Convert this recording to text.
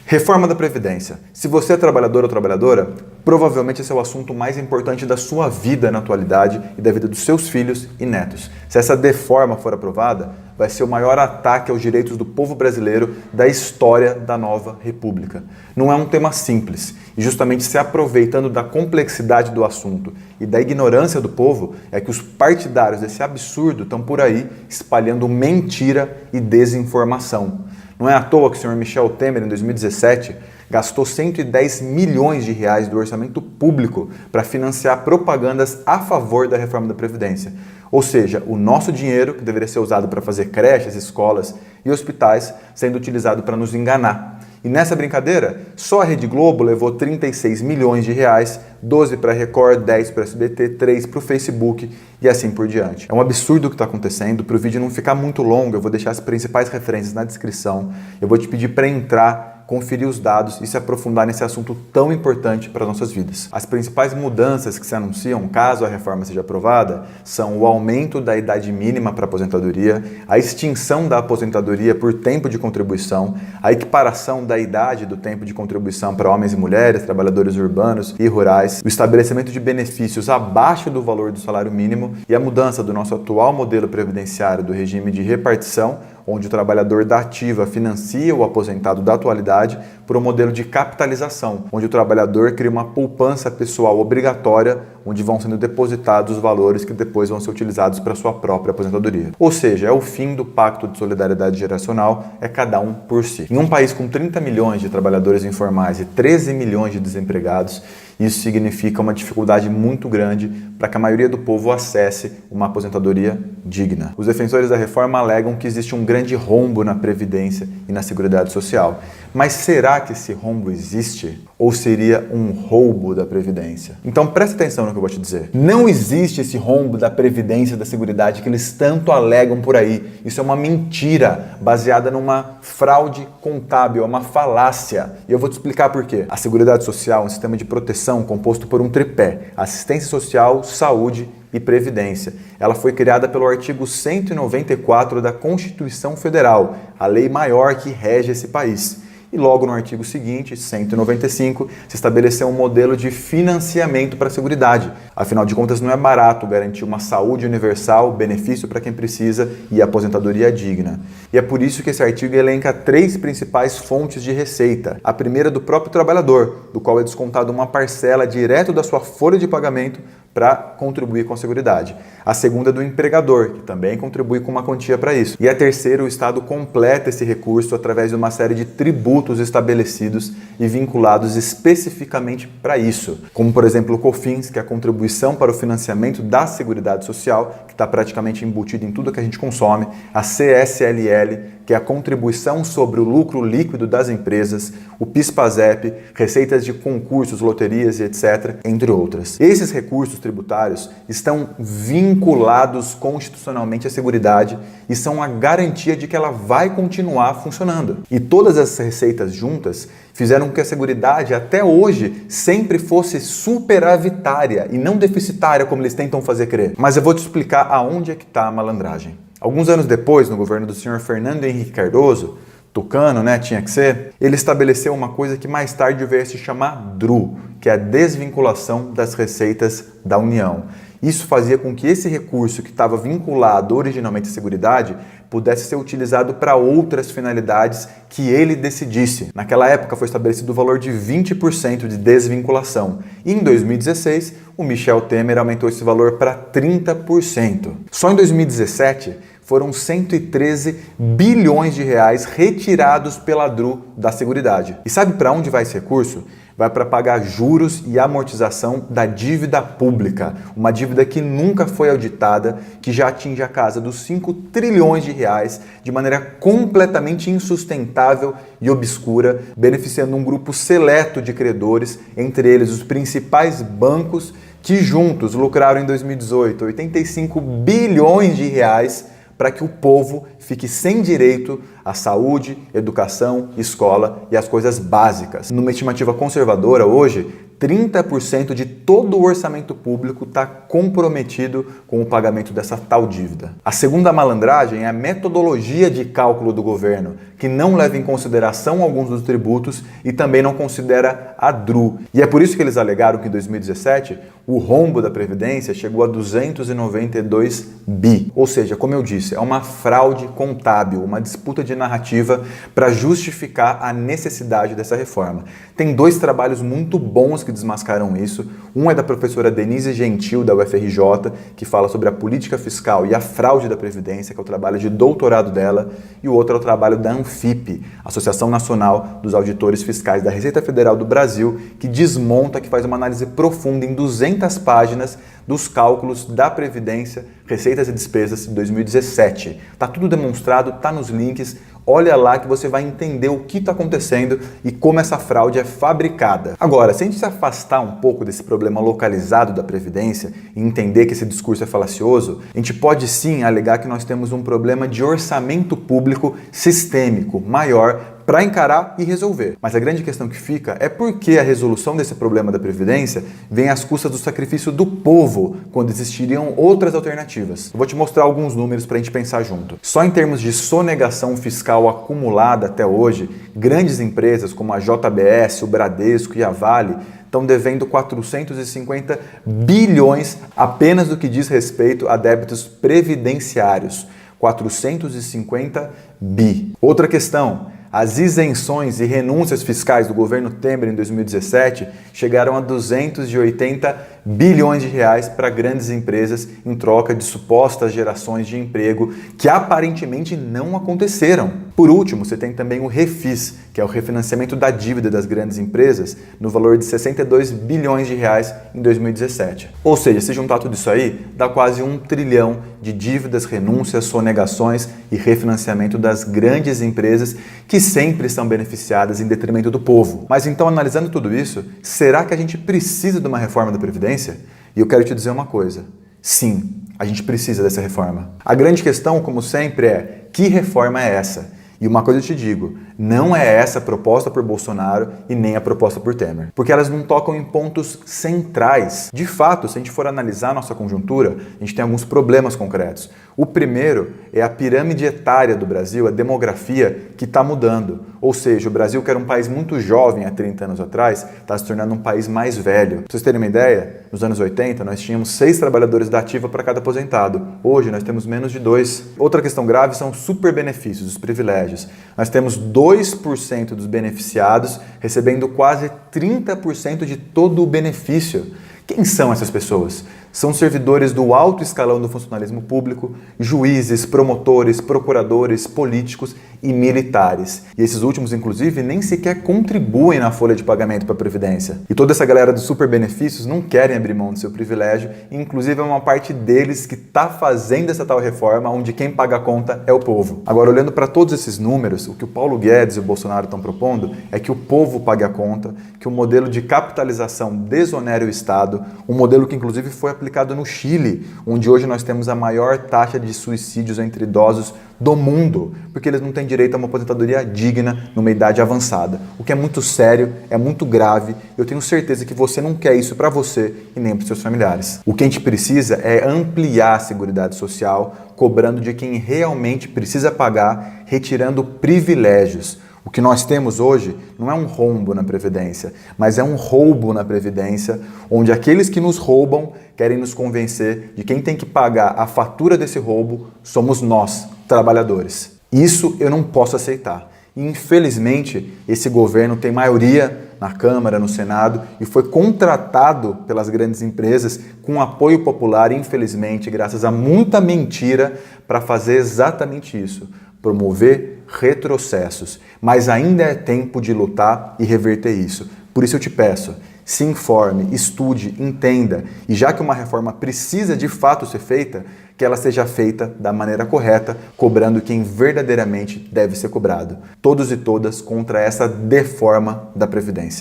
Reforma da Previdência. Se você é trabalhador ou trabalhadora, provavelmente esse é o assunto mais importante da sua vida na atualidade e da vida dos seus filhos e netos. Se essa reforma for aprovada, vai ser o maior ataque aos direitos do povo brasileiro da história da nova república. Não é um tema simples e justamente se aproveitando da complexidade do assunto e da ignorância do povo é que os partidários desse absurdo estão por aí espalhando mentira e desinformação. Não é à toa que o senhor Michel Temer, em 2017, gastou 110 milhões de reais do orçamento público para financiar propagandas a favor da reforma da Previdência. Ou seja, o nosso dinheiro, que deveria ser usado para fazer creches, escolas e hospitais, sendo utilizado para nos enganar. E nessa brincadeira, só a Rede Globo levou 36 milhões de reais, 12 para a Record, 10 para a SBT, 3 para o Facebook e assim por diante. É um absurdo o que está acontecendo. Para o vídeo não ficar muito longo, eu vou deixar as principais referências na descrição. Eu vou te pedir para entrar, conferir os dados e se aprofundar nesse assunto tão importante para as nossas vidas. As principais mudanças que se anunciam, caso a reforma seja aprovada, são o aumento da idade mínima para aposentadoria, a extinção da aposentadoria por tempo de contribuição, a equiparação da idade do tempo de contribuição para homens e mulheres, trabalhadores urbanos e rurais, o estabelecimento de benefícios abaixo do valor do salário mínimo e a mudança do nosso atual modelo previdenciário do regime de repartição, onde o trabalhador da ativa financia o aposentado da atualidade, por um modelo de capitalização, onde o trabalhador cria uma poupança pessoal obrigatória, onde vão sendo depositados os valores que depois vão ser utilizados para a sua própria aposentadoria. Ou seja, é o fim do pacto de solidariedade geracional, é cada um por si. Em um país com 30 milhões de trabalhadores informais e 13 milhões de desempregados, isso significa uma dificuldade muito grande para que a maioria do povo acesse uma aposentadoria digna. Os defensores da reforma alegam que existe um grande rombo na Previdência e na Seguridade Social. Mas será que esse rombo existe? Ou seria um roubo da Previdência? Então presta atenção no que eu vou te dizer. Não existe esse rombo da Previdência e da Seguridade que eles tanto alegam por aí. Isso é uma mentira baseada numa fraude contábil, é uma falácia. E eu vou te explicar por quê. A Seguridade Social é um sistema de proteção composto por um tripé: assistência social, saúde e previdência. Ela foi criada pelo artigo 194 da Constituição Federal, a lei maior que rege esse país. E logo no artigo seguinte, 195, se estabeleceu um modelo de financiamento para a Seguridade. Afinal de contas, não é barato garantir uma saúde universal, benefício para quem precisa e aposentadoria digna. E é por isso que esse artigo elenca 3 principais fontes de receita. A primeira é do próprio trabalhador, do qual é descontado uma parcela direto da sua folha de pagamento para contribuir com a Seguridade. A segunda é do empregador, que também contribui com uma quantia para isso. E a terceira, o Estado completa esse recurso através de uma série de tributos estabelecidos e vinculados especificamente para isso, como por exemplo o COFINS, que é a contribuição para o financiamento da Seguridade Social, que está praticamente embutido em tudo que a gente consome, a CSLL, que é a contribuição sobre o lucro líquido das empresas, o PIS/PASEP, receitas de concursos, loterias e etc., entre outras. Esses recursos tributários estão vinculados constitucionalmente à Seguridade e são a garantia de que ela vai continuar funcionando. E todas essas receitas juntas fizeram com que a Seguridade até hoje sempre fosse superavitária e não deficitária como eles tentam fazer crer. Mas eu vou te explicar aonde é que está a malandragem. Alguns anos depois, no governo do senhor Fernando Henrique Cardoso, tucano, né, tinha que ser, ele estabeleceu uma coisa que mais tarde veio a se chamar DRU, que é a desvinculação das receitas da União. Isso fazia com que esse recurso que estava vinculado originalmente à Seguridade pudesse ser utilizado para outras finalidades que ele decidisse. Naquela época foi estabelecido o valor de 20% de desvinculação. E em 2016, o Michel Temer aumentou esse valor para 30%. Só em 2017, foram 113 bilhões de reais retirados pela DRU da Seguridade. E sabe para onde vai esse recurso? Vai para pagar juros e amortização da dívida pública, uma dívida que nunca foi auditada, que já atinge a casa dos 5 trilhões de reais de maneira completamente insustentável e obscura, beneficiando um grupo seleto de credores, entre eles os principais bancos, que juntos lucraram em 2018 85 bilhões de reais para que o povo fique sem direito à saúde, educação, escola e às coisas básicas. Numa estimativa conservadora, hoje, 30% de todo o orçamento público está comprometido com o pagamento dessa tal dívida. A segunda malandragem é a metodologia de cálculo do governo, que não leva em consideração alguns dos tributos e também não considera a DRU. E é por isso que eles alegaram que em 2017 o rombo da Previdência chegou a 292 bi. Ou seja, como eu disse, é uma fraude contábil, uma disputa de narrativa para justificar a necessidade dessa reforma. Tem dois trabalhos muito bons que desmascaram isso. Um é da professora Denise Gentil, da UFRJ, que fala sobre a política fiscal e a fraude da Previdência, que é o trabalho de doutorado dela, e o outro é o trabalho da ANFIP, Associação Nacional dos Auditores Fiscais da Receita Federal do Brasil, que desmonta, que faz uma análise profunda em 200 páginas dos cálculos da Previdência, receitas e despesas de 2017. Tá tudo demonstrado, tá nos links. Olha lá que você vai entender o que está acontecendo e como essa fraude é fabricada. Agora, se a gente se afastar um pouco desse problema localizado da Previdência e entender que esse discurso é falacioso, a gente pode sim alegar que nós temos um problema de orçamento público sistêmico maior para encarar e resolver. Mas a grande questão que fica é por que a resolução desse problema da Previdência vem às custas do sacrifício do povo, quando existiriam outras alternativas. Eu vou te mostrar alguns números para a gente pensar junto. Só em termos de sonegação fiscal acumulada até hoje, grandes empresas como a JBS, o Bradesco e a Vale estão devendo 450 bilhões apenas do que diz respeito a débitos previdenciários. 450 bi. Outra questão. As isenções e renúncias fiscais do governo Temer em 2017 chegaram a 280 bilhões de reais para grandes empresas em troca de supostas gerações de emprego que aparentemente não aconteceram. Por último, você tem também o Refis, que é o refinanciamento da dívida das grandes empresas, no valor de 62 bilhões de reais em 2017. Ou seja, se juntar tudo isso aí, dá quase 1 trilhão de dívidas, renúncias, sonegações e refinanciamento das grandes empresas que sempre são beneficiadas em detrimento do povo. Mas então, analisando tudo isso, será que a gente precisa de uma reforma da Previdência? E eu quero te dizer uma coisa. Sim, a gente precisa dessa reforma. A grande questão, como sempre, é: que reforma é essa? E uma coisa eu te digo, não é essa proposta por Bolsonaro e nem a proposta por Temer. Porque elas não tocam em pontos centrais. De fato, se a gente for analisar a nossa conjuntura, a gente tem alguns problemas concretos. O primeiro é a pirâmide etária do Brasil, a demografia, que está mudando. Ou seja, o Brasil, que era um país muito jovem há 30 anos atrás, está se tornando um país mais velho. Pra vocês terem uma ideia, nos anos 80 nós tínhamos 6 trabalhadores da ativa para cada aposentado. Hoje nós temos menos de 2. Outra questão grave são os superbenefícios, os privilégios. Nós temos 2% dos beneficiados recebendo quase 30% de todo o benefício. Quem são essas pessoas? São servidores do alto escalão do funcionalismo público, juízes, promotores, procuradores, políticos e militares. E esses últimos, inclusive, nem sequer contribuem na folha de pagamento para a Previdência. E toda essa galera dos super benefícios não querem abrir mão do seu privilégio, e inclusive é uma parte deles que está fazendo essa tal reforma, onde quem paga a conta é o povo. Agora, olhando para todos esses números, o que o Paulo Guedes e o Bolsonaro estão propondo é que o povo pague a conta, que o modelo de capitalização desonere o Estado, um modelo que inclusive foi aplicado no Chile, onde hoje nós temos a maior taxa de suicídios entre idosos do mundo, porque eles não têm direito a uma aposentadoria digna numa idade avançada. O que é muito sério, é muito grave. Eu tenho certeza que você não quer isso para você e nem para os seus familiares. O que a gente precisa é ampliar a Seguridade Social, cobrando de quem realmente precisa pagar, retirando privilégios. O que nós temos hoje não é um rombo na Previdência, mas é um roubo na Previdência, onde aqueles que nos roubam querem nos convencer de quem tem que pagar a fatura desse roubo somos nós, trabalhadores. Isso eu não posso aceitar. E, infelizmente, esse governo tem maioria na Câmara, no Senado, e foi contratado pelas grandes empresas com apoio popular, infelizmente, graças a muita mentira, para fazer exatamente isso, promover retrocessos. Mas ainda é tempo de lutar e reverter isso. Por isso eu te peço, se informe, estude, entenda, e já que uma reforma precisa de fato ser feita, que ela seja feita da maneira correta, cobrando quem verdadeiramente deve ser cobrado. Todos e todas contra essa deforma da Previdência.